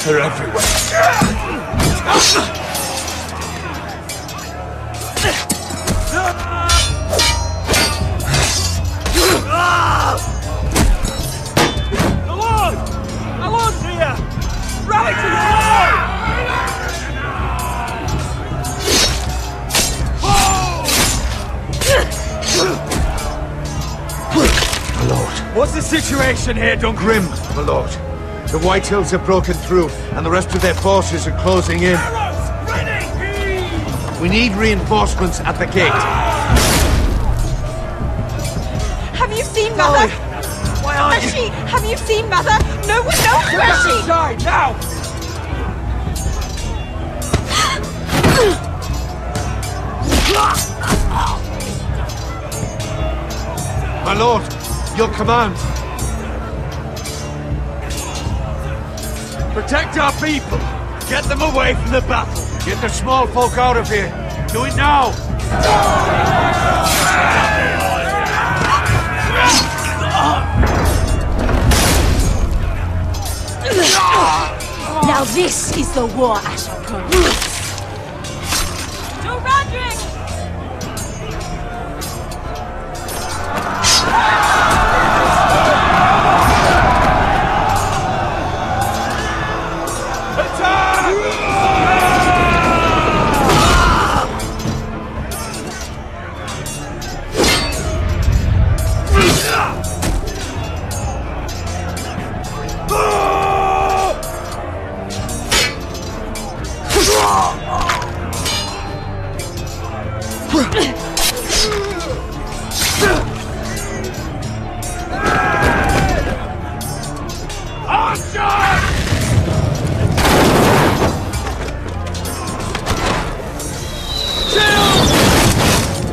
Rats are everywhere. Alon's here! Rally to the wall! My lord. What's the situation here, Duncan? Grim, my lord. The Whitehills have broken through, and the rest of their forces are closing in. Arrows! Ready! We need reinforcements at the gate. Have you seen Mother? Why aren't Where's she? Have you seen Mother? No one knows where she... Inside, now! My lord, your command. Protect our people! Get them away from the battle! Get the small folk out of here. Do it now. Now this is the war I shall prove. To Roderick!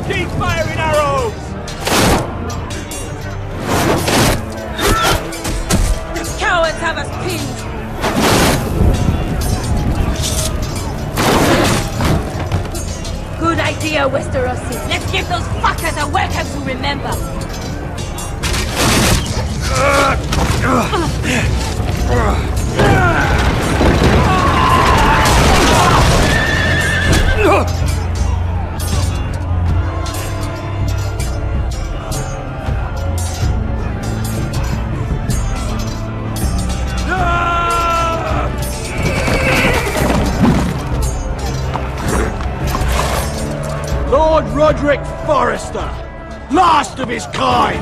Keep firing arrows! The cowards have us pinned! Good idea, Westerosi. Let's give those fuckers a welcome to remember. Lord Roderick Forrester, last of his kind!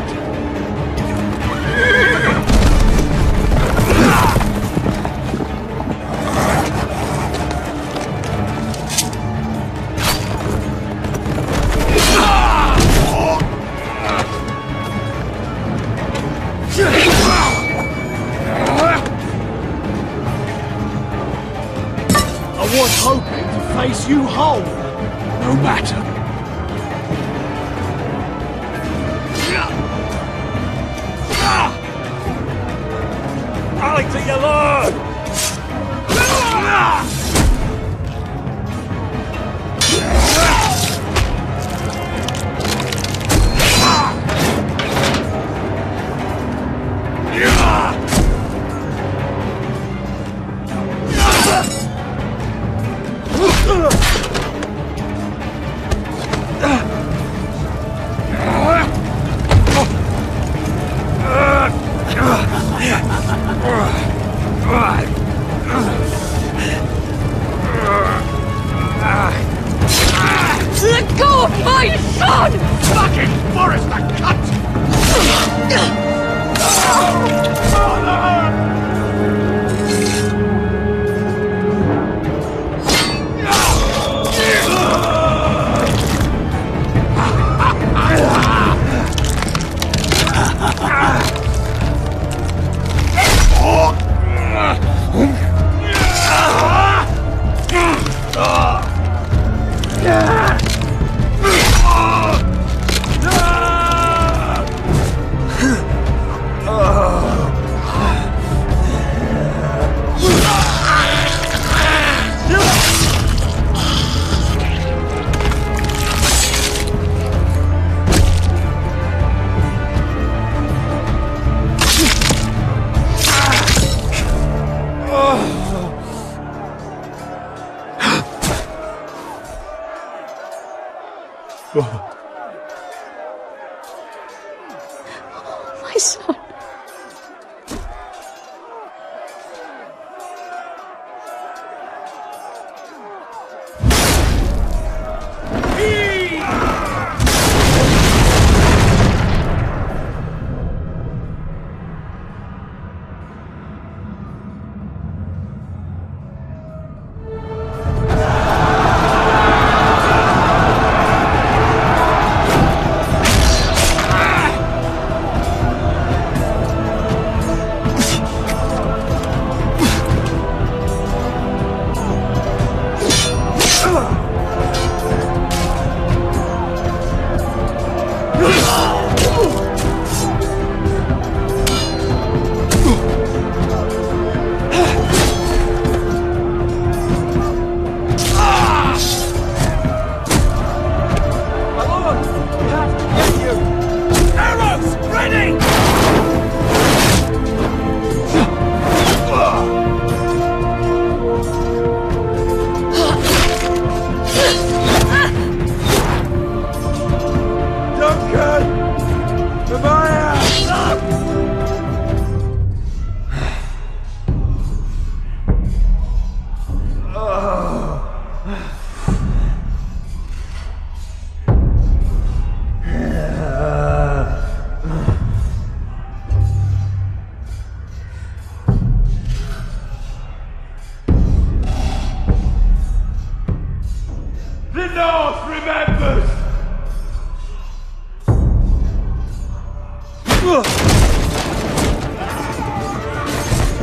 I was hoping to face you whole, no matter. Rally to your lord!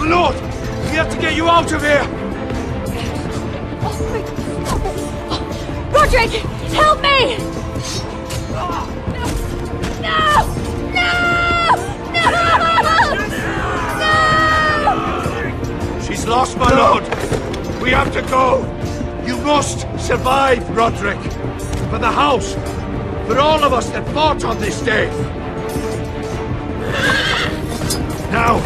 Lord! We have to get you out of here! Roderick! Help me! No! No! No! She's lost, my lord! We have to go! You must survive, Roderick! For the house! For all of us that fought on this day! Now!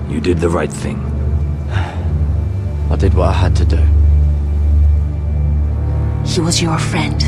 You did the right thing. I did what I had to do. He was your friend.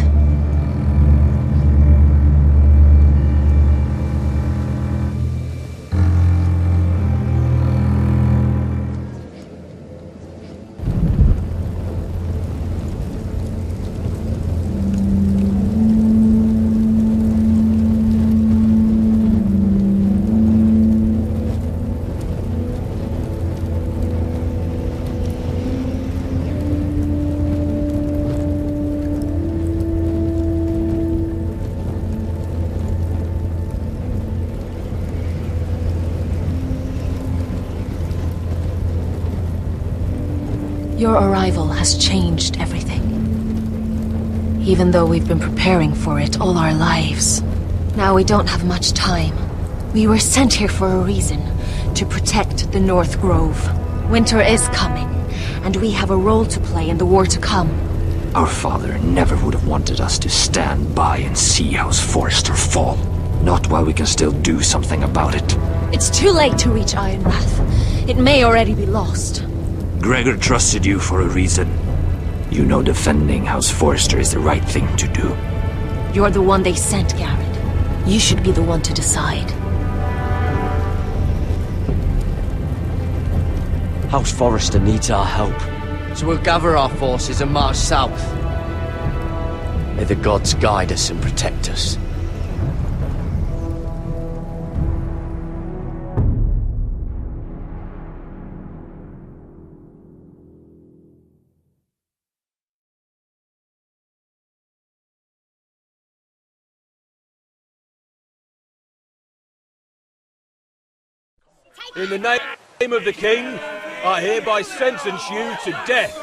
Your arrival has changed everything. Even though we've been preparing for it all our lives. Now we don't have much time. We were sent here for a reason. To protect the North Grove. Winter is coming, and we have a role to play in the war to come. Our father never would have wanted us to stand by and see House Forrester fall. Not while we can still do something about it. It's too late to reach Ironwrath. It may already be lost. Gregor trusted you for a reason. You know defending House Forrester is the right thing to do. You're the one they sent, Garrett. You should be the one to decide. House Forrester needs our help, so we'll gather our forces and march south. May the gods guide us and protect us. In the name of the king, I hereby sentence you to death.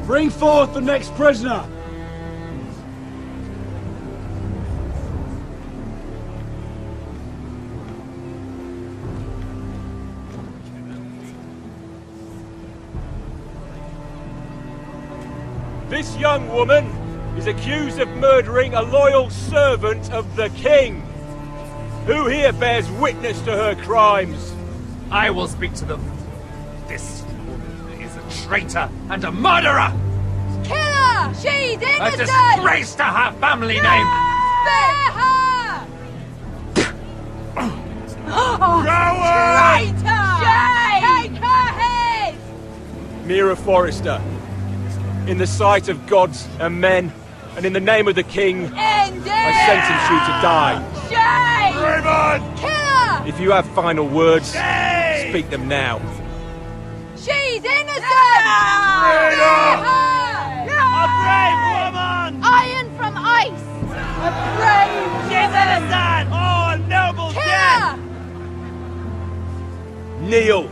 Bring forth the next prisoner! This young woman is accused of murdering a loyal servant of the king. Who here bears witness to her crimes? I will speak to them. This woman is a traitor and a murderer! Kill her! She's A innocent! disgrace to her family name! Spare her! Traitor! Take her head! Mira Forrester, in the sight of gods and men, and in the name of the king, End it! I sentence you to die. Shame! Raymond! Kill her! If you have final words, speak them now. She's innocent! Spare her! A brave woman! Iron from ice! A brave! She's innocent! Oh, a noble Kill death! her! Kneel.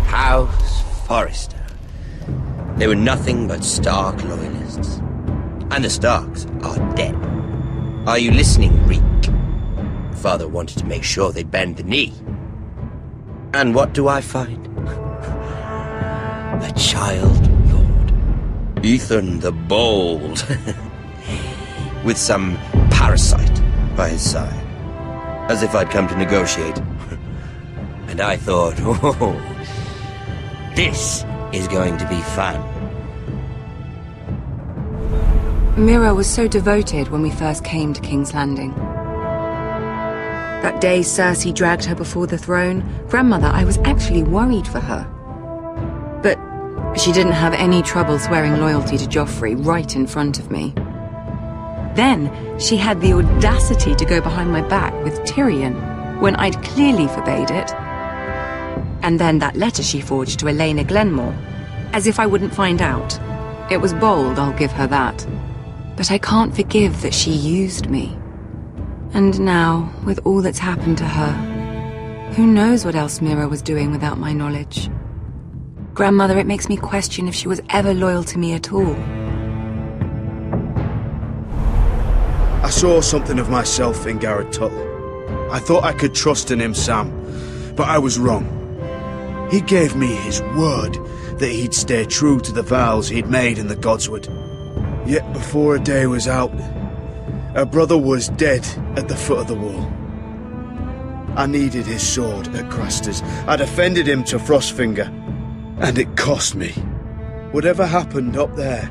House Forrester. They were nothing but Stark loyalists. And the Starks are dead. Are you listening, Reek? Father wanted to make sure they bend the knee. And what do I find? A child lord. Ethan the Bold. With some parasite by his side. As if I'd come to negotiate. And I thought, oh, this is going to be fun. Mira was so devoted when we first came to King's Landing. That day Cersei dragged her before the throne, Grandmother, I was actually worried for her. But she didn't have any trouble swearing loyalty to Joffrey right in front of me. Then she had the audacity to go behind my back with Tyrion when I'd clearly forbade it. And then that letter she forged to Elena Glenmore, as if I wouldn't find out. It was bold, I'll give her that. But I can't forgive that she used me. And now, with all that's happened to her, who knows what else Mira was doing without my knowledge? Grandmother, it makes me question if she was ever loyal to me at all. I saw something of myself in Garrett Tuttle. I thought I could trust in him, Sam, but I was wrong. He gave me his word that he'd stay true to the vows he'd made in the Godswood. Yet before a day was out, Her brother was dead at the foot of the wall. I needed his sword at Craster's. I defended him to Frostfinger, and it cost me. Whatever happened up there,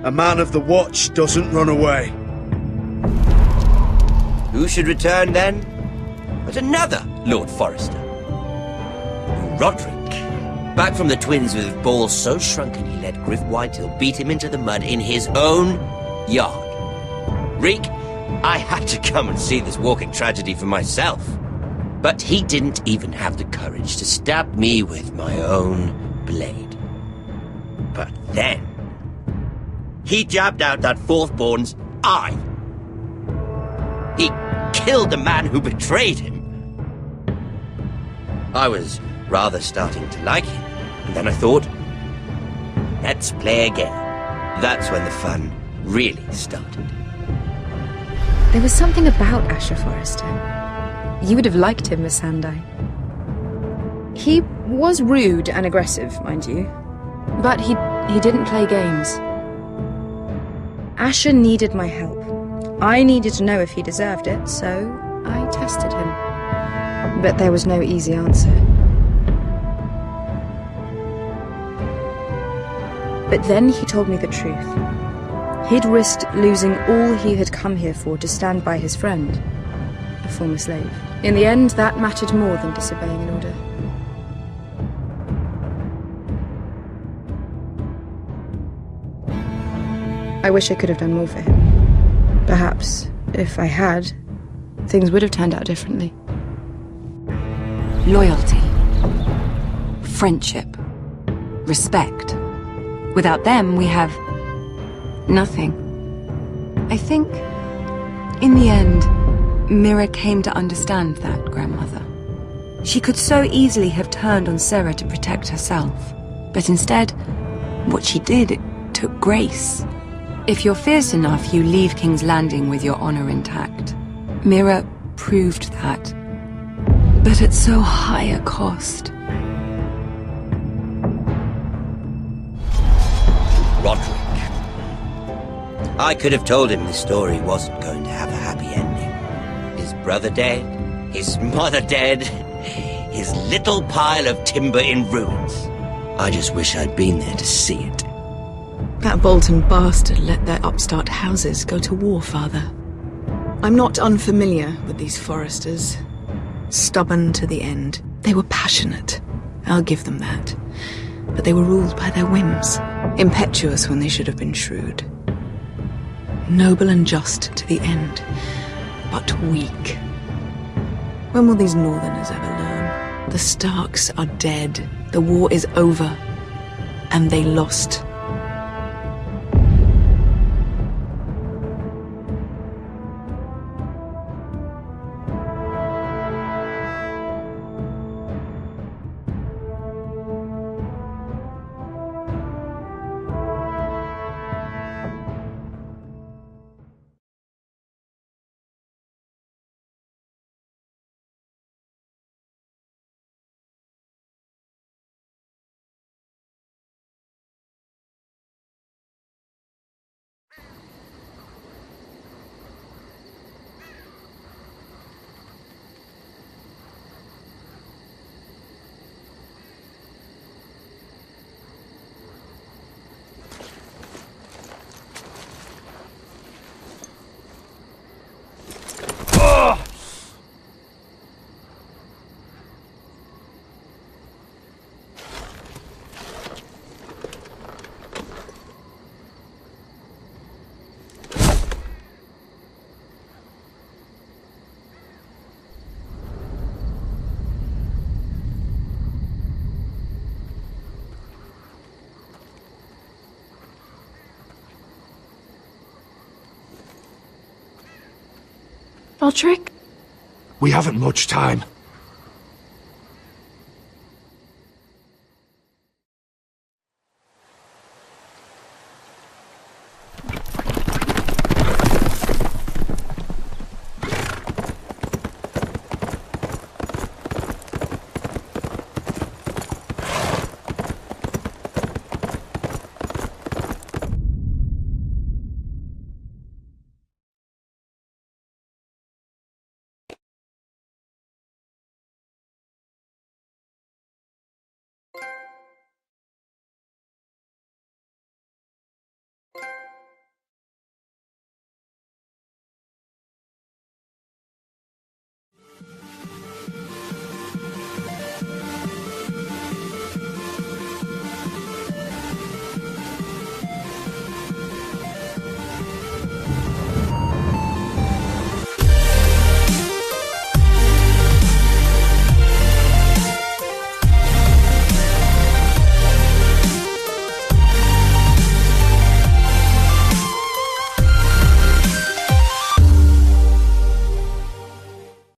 a man of the Watch doesn't run away. Who should return then? But another Lord Forrester. Roderick. Back from the twins with balls so shrunken he let Griff Whitetail beat him into the mud in his own yard. Reek, I had to come and see this walking tragedy for myself. But he didn't even have the courage to stab me with my own blade. But then, he jabbed out that fourth-born's eye. He killed the man who betrayed him. I was rather starting to like him, and then I thought, let's play again. That's when the fun really started. There was something about Asher Forrester. You would have liked him, Miss Sandai. He was rude and aggressive, mind you, but he didn't play games. Asher needed my help. I needed to know if he deserved it, so I tested him. But there was no easy answer. But then he told me the truth. He'd risked losing all he had come here for to stand by his friend, a former slave. In the end, that mattered more than disobeying an order. I wish I could have done more for him. Perhaps, if I had, things would have turned out differently. Loyalty. Friendship. Respect. Without them, we have nothing. I think, in the end, Mira came to understand that, Grandmother. She could so easily have turned on Sarah to protect herself. But instead, what she did, it took grace. If you're fierce enough, you leave King's Landing with your honor intact. Mira proved that. But at so high a cost. Roderick. I could have told him this story wasn't going to have a happy ending. His brother dead, his mother dead, his little pile of timber in ruins. I just wish I'd been there to see it. That Bolton bastard let their upstart houses go to war, Father. I'm not unfamiliar with these Forresters. Stubborn to the end. They were passionate. I'll give them that. But they were ruled by their whims. Impetuous when they should have been shrewd. Noble and just to the end, but weak. When will these Northerners ever learn? The Starks are dead. The war is over. And they lost. Roderick? We haven't much time.